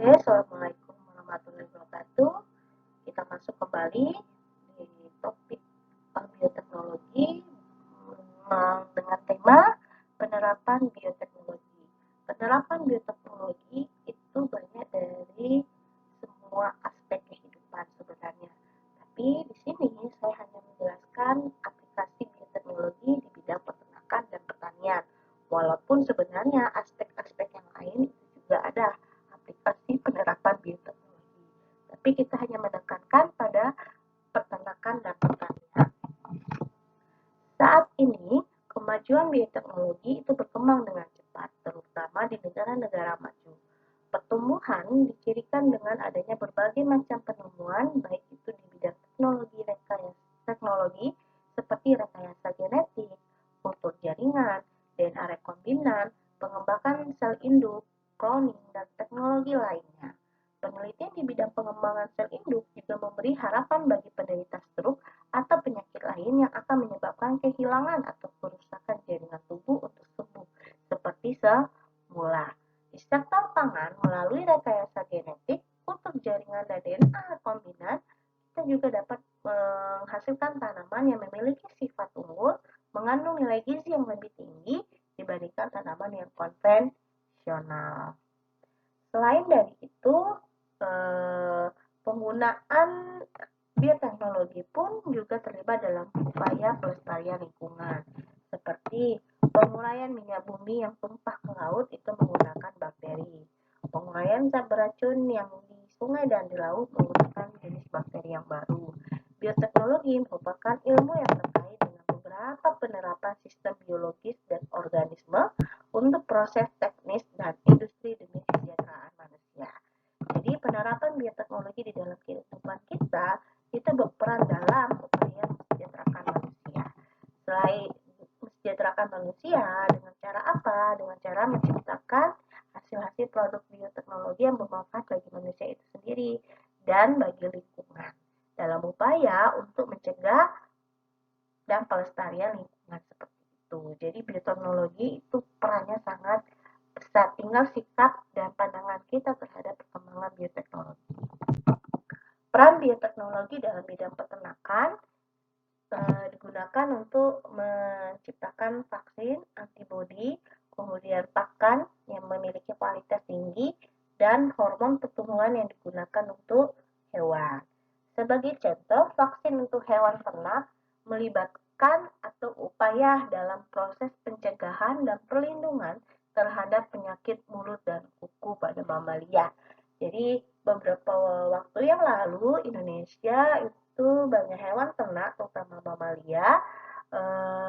Oke, Assalamualaikum warahmatullahi wabarakatuh. Kita masuk kembali di topik bioteknologi dengan tema penerapan bioteknologi. Penerapan bioteknologi itu banyak dari semua aspek kehidupan sebenarnya. Tapi di sini saya hanya menjelaskan aplikasi bioteknologi di bidang peternakan dan pertanian. Walaupun sebenarnya aspek-aspek yang lain itu juga ada aplikasi penerapan bioteknologi. Tapi kita hanya menekankan pada peternakan dan pertanian. Saat ini, kemajuan bioteknologi itu berkembang dengan cepat, terutama di negara-negara maju. Pertumbuhan dicirikan dengan adanya berbagai macam penemuan, baik itu di bidang teknologi seperti rekayasa genetik, kultur jaringan, DNA rekombinan, pengembangan sel induk, cloning, dan teknologi lainnya. Penelitian di bidang pengembangan sel induk juga memberi harapan bagi penderita stroke atau penyakit lain yang akan menyebabkan kehilangan atau kerusakan jaringan tubuh untuk sembuh, seperti semula. Di sektor pangan, melalui rekayasa genetik, kultur jaringan dan DNA rekombinan, kita juga dapat menghasilkan tanaman yang memiliki sifat unggul, mengandung nilai gizi yang lebih tinggi dibandingkan tanaman yang konvensional. Selain dari itu, penggunaan bioteknologi pun juga terlibat dalam upaya pelestarian lingkungan, seperti penguraian minyak bumi yang tumpah ke laut itu menggunakan bakteri, penguraian zat beracun yang di sungai dan di laut menggunakan jenis bakteri yang baru. Bioteknologi merupakan ilmu yang terkait dengan beberapa penerapan sistem biologis dan organisme untuk proses teknis dan industri demi kesejahteraan manusia. Jadi penerapan bioteknologi di dalam kehidupan kita itu berperan dalam upaya mensejahterakan manusia. Selain mensejahterakan manusia dengan cara apa? Dengan cara menciptakan hasil-hasil produk bioteknologi yang bermanfaat bagi manusia itu sendiri dan bagi lingkungan dalam upaya untuk mencegah dan pelestarian lingkungan seperti itu. Jadi bioteknologi itu perannya sangat besar, tinggal sikap dan pandangan kita terhadap perkembangan bioteknologi. Peran bioteknologi dalam bidang peternakan digunakan untuk menciptakan vaksin, antibodi, kemudian pakan yang memiliki kualitas tinggi, dan hormon pertumbuhan yang digunakan untuk hewan. Sebagai contoh, vaksin untuk hewan ternak melibatkan atau upaya dalam proses pencegahan dan perlindungan terhadap penyakit mulut dan kuku pada mamalia. Jadi beberapa waktu yang lalu Indonesia itu banyak hewan ternak terutama mamalia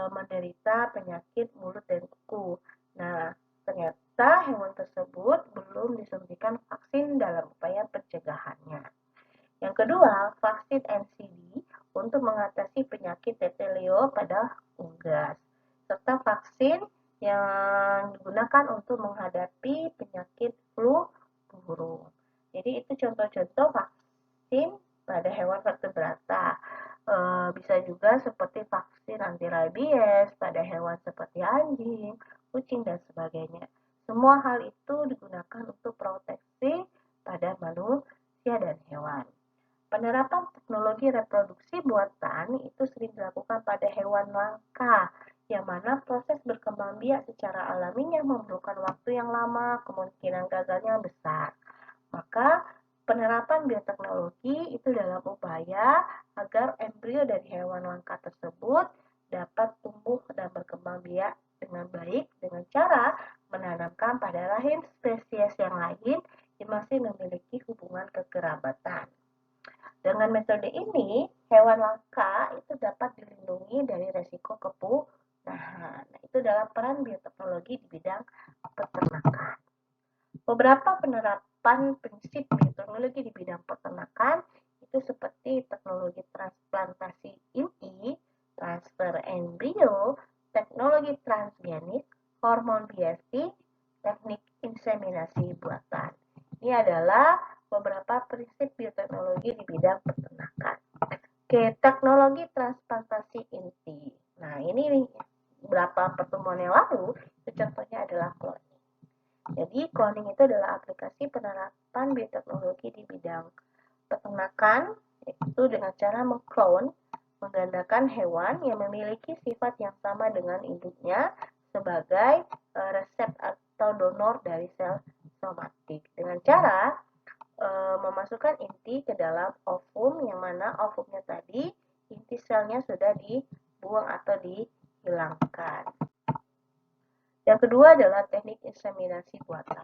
menderita penyakit mulut dan kuku. Nah, ternyata hewan tersebut belum disuntikan vaksin dalam upaya pencegahannya. Yang kedua, vaksin NCD untuk mengatasi penyakit tetelio pada unggas, serta vaksin yang digunakan untuk menghadapi penyakit flu burung. Jadi itu contoh-contoh vaksin pada hewan vertebrata. Bisa juga seperti vaksin anti rabies pada hewan seperti anjing, kucing, dan sebagainya. Semua hal itu digunakan untuk proteksi pada manusia dan hewan. Penerapan teknologi reproduksi buatan itu sering dilakukan pada hewan langka, yang mana proses berkembang biak secara alaminya memerlukan waktu yang lama, kemungkinan gagalnya besar. Maka penerapan bioteknologi itu dalam upaya agar embrio dari hewan langka tersebut dapat tumbuh dan berkembang biak dengan baik dengan cara menanamkan pada rahim spesies yang lain yang masih memiliki hubungan kekerabatan. Dengan metode ini, hewan langka itu dapat dilindungi dari resiko kepunahan. Nah, itu adalah peran bioteknologi di bidang peternakan. Beberapa penerapan prinsip bioteknologi di bidang peternakan itu seperti teknologi transplantasi inti, transfer embrio, teknologi transgenik, hormon biasi, teknik inseminasi buatan. Ini adalah beberapa prinsip bioteknologi di bidang peternakan. Oke, teknologi transplantasi inti. Nah, ini beberapa pertemuan yang lalu, itu contohnya adalah cloning. Jadi Jadi cloning itu adalah aplikasi penerapan bioteknologi di bidang peternakan, yaitu dengan cara menggandakan hewan yang memiliki sifat yang sama dengan induknya sebagai resep atau donor dari sel somatik. Dengan cara memasukkan inti ke dalam ovum, yang mana ovumnya tadi inti selnya sudah dibuang atau dihilangkan. Yang kedua adalah teknik inseminasi buatan.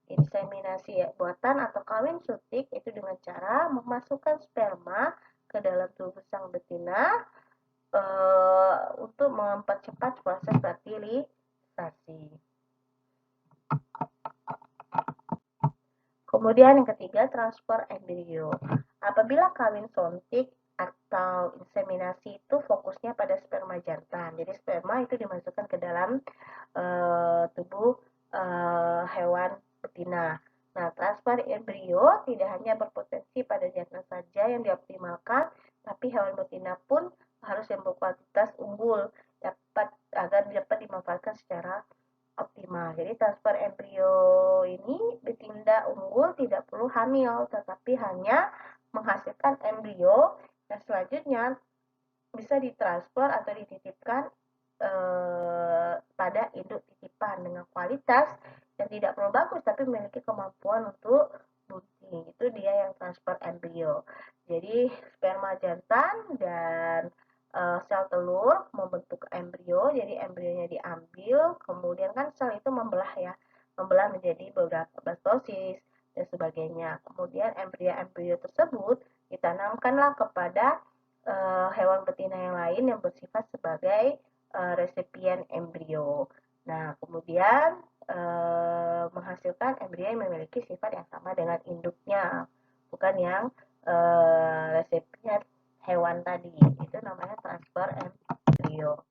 Inseminasi buatan atau kawin suntik itu dengan cara memasukkan sperma ke dalam tubuh sang betina untuk mempercepat proses fertilisasi. Kemudian yang ketiga, transfer embrio. Apabila kawin suntik atau inseminasi itu fokusnya pada sperma jantan. Jadi sperma itu dimasukkan ke dalam tubuh hewan betina. Nah, transfer embrio tidak hanya berpotensi pada jantan saja yang dioptimalkan, tapi hewan betina pun harus yang berkualitas unggul agar dapat dimanfaatkan secara optimal. Jadi transfer embrio ini betina unggul tidak perlu hamil, tetapi hanya menghasilkan embrio dan selanjutnya bisa ditransfer atau dititipkan pada induk titipan dengan kualitas yang tidak perlu bagus tapi memiliki kemampuan untuk bunting. Itu dia yang transfer embrio. Jadi sperma jantan dan sel telur membentuk embrio, jadi embrionya diambil, kemudian kan sel itu membelah menjadi beberapa blastosis dan sebagainya. Kemudian embrio-embrio tersebut ditanamkanlah kepada hewan betina yang lain yang bersifat sebagai resipien embrio. Nah, kemudian menghasilkan embrio yang memiliki sifat yang sama dengan induknya, bukan yang resipien hewan tadi. Itu namanya transfer embrio.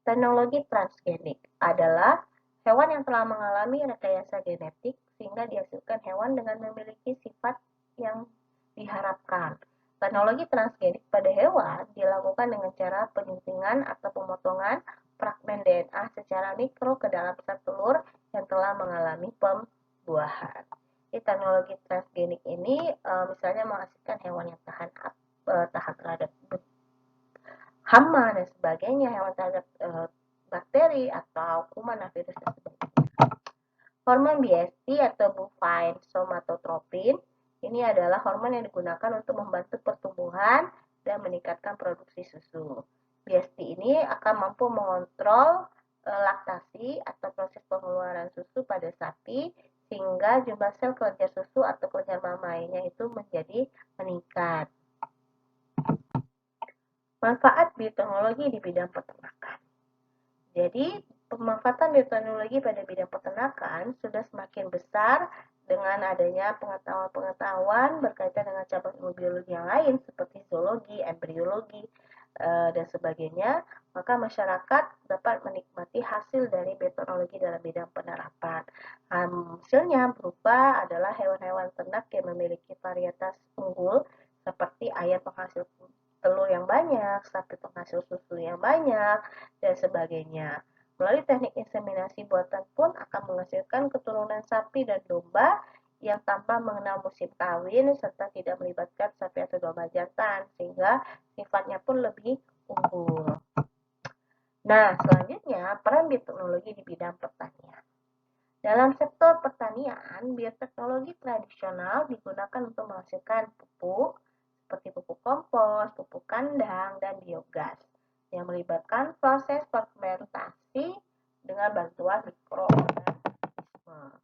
Teknologi transgenik adalah hewan yang telah mengalami rekayasa genetik sehingga dihasilkan hewan dengan memiliki sifat yang diharapkan. Teknologi transgenik pada hewan dilakukan dengan cara penyuntingan atau pemotongan fragmen DNA secara mikro ke dalam sel telur yang telah mengalami pembuahan. Teknologi transgenik ini misalnya menghasilkan hewan yang tahan terhadap hama dan sebagainya, hewan terhadap bakteri atau kuman, virus dan sebagainya. Hormon BST atau bovine somatotropin ini adalah hormon yang digunakan untuk membantu pertumbuhan dan meningkatkan produksi susu. BST ini akan mampu mengontrol laktasi atau proses pengeluaran susu pada sapi sehingga jumlah sel kelenjar susu atau kelenjar mamainya itu menjadi meningkat. Manfaat bioteknologi di bidang peternakan. Jadi, pemanfaatan bioteknologi pada bidang peternakan sudah semakin besar dengan adanya pengetahuan-pengetahuan berkaitan dengan cabang ilmu biologi yang lain seperti zoologi, embriologi, dan sebagainya, maka masyarakat dapat menikmati hasil dari bioteknologi dalam bidang penerapan. Hasilnya berupa adalah hewan-hewan ternak yang memiliki varietas unggul seperti ayam penghasil telur yang banyak, sapi penghasil susu yang banyak, dan sebagainya. Melalui teknik inseminasi buatan pun akan menghasilkan keturunan sapi dan domba yang tanpa mengenal musim kawin serta tidak melibatkan sapi atau domba jantan, sehingga sifatnya pun lebih unggul. Nah, selanjutnya peran bioteknologi di bidang pertanian. Dalam sektor pertanian, bioteknologi tradisional digunakan untuk menghasilkan pupuk, seperti pupuk kompos, pupuk kandang, dan biogas, yang melibatkan proses fermentasi dengan bantuan mikroorganisme.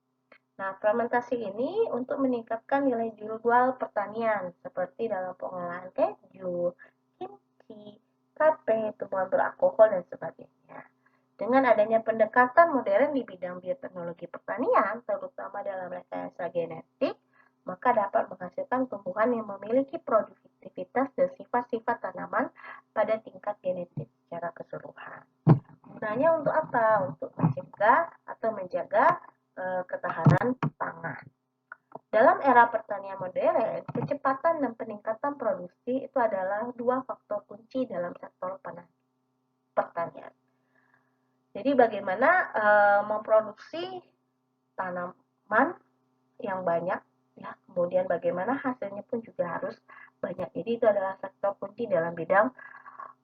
Nah, fermentasi ini untuk meningkatkan nilai jual pertanian, seperti dalam pengolahan keju, kimchi, tape, tumbuhan beralkohol, dan sebagainya. Dengan adanya pendekatan modern di bidang bioteknologi pertanian, terutama dalam rekayasa genetik, maka dapat menghasilkan tumbuhan yang memiliki produktivitas dan sifat-sifat tanaman pada tingkat genetik secara keseluruhan. Gunanya untuk apa? Untuk mencegah atau menjaga ketahanan pangan. Dalam era pertanian modern, kecepatan dan peningkatan produksi itu adalah dua faktor kunci dalam sektor pertanian. Jadi bagaimana memproduksi tanaman yang banyak, ya, kemudian bagaimana hasilnya pun juga harus banyak. Jadi itu adalah sektor kunci dalam bidang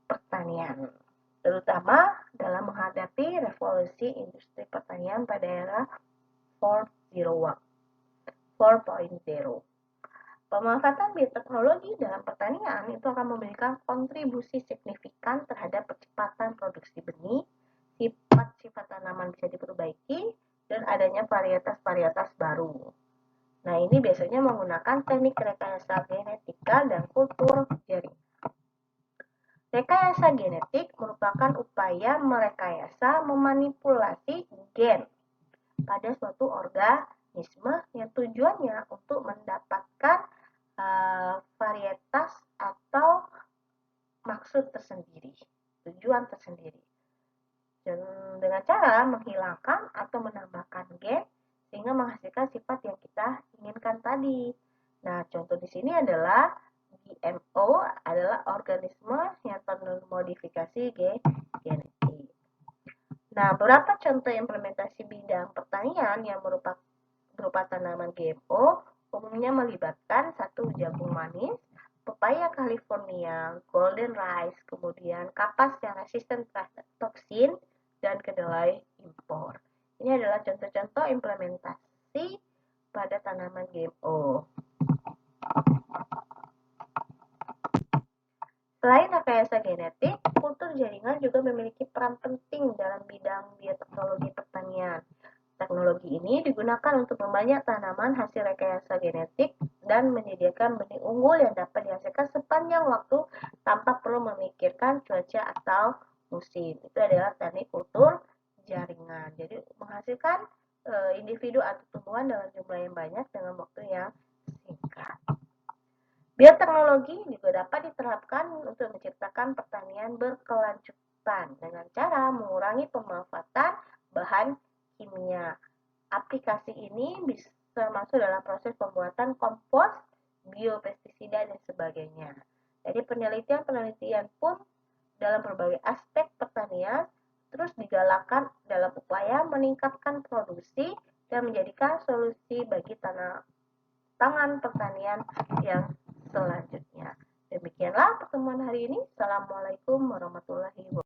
pertanian, terutama dalam menghadapi revolusi industri pertanian pada era 4.0. Pemanfaatan bioteknologi dalam pertanian itu akan memberikan kontribusi signifikan terhadap percepatan produksi benih, sifat-sifat tanaman bisa diperbaiki, dan adanya varietas-varietas baru. Nah, ini biasanya menggunakan teknik rekayasa genetika dan kultur jaring. Rekayasa genetik merupakan upaya merekayasa memanipulasi gen pada suatu organisme yang tujuannya untuk mendapatkan varietas atau maksud tersendiri, tujuan tersendiri. Dan dengan cara menghilangkan atau menambahkan gen sehingga menghasilkan sifat yang kita inginkan tadi. Nah, contoh di sini adalah GMO adalah organisme yang termodifikasi genetik. Nah, beberapa contoh implementasi bidang pertanian yang berupa tanaman GMO umumnya melibatkan satu jagung manis, pepaya California, golden rice, kemudian kapas yang resisten terhadap toksin, dan kedelai impor. Ini adalah contoh-contoh implementasi pada tanaman GMO. Selain rekayasa genetik, kultur jaringan juga memiliki peran penting dalam bidang bioteknologi pertanian. Teknologi ini digunakan untuk membanyak tanaman hasil rekayasa genetik dan menyediakan benih unggul yang dapat dihasilkan sepanjang waktu tanpa perlu memikirkan cuaca atau musim. Itu adalah teknik kultur jaringan. Jadi menghasilkan individu atau tumbuhan dalam jumlah yang banyak dengan waktu yang singkat. Bioteknologi juga dapat diterapkan untuk menciptakan pertanian berkelanjutan dengan cara mengurangi pemanfaatan bahan kimia. Aplikasi ini bisa masuk dalam proses pembuatan kompos, biopestisida, dan sebagainya. Jadi penelitian pun dalam berbagai aspek pertanian terus digalakkan dalam upaya meningkatkan produksi dan menjadikan solusi bagi tantangan pertanian yang selanjutnya. Demikianlah pertemuan hari ini. Assalamualaikum warahmatullahi wabarakatuh.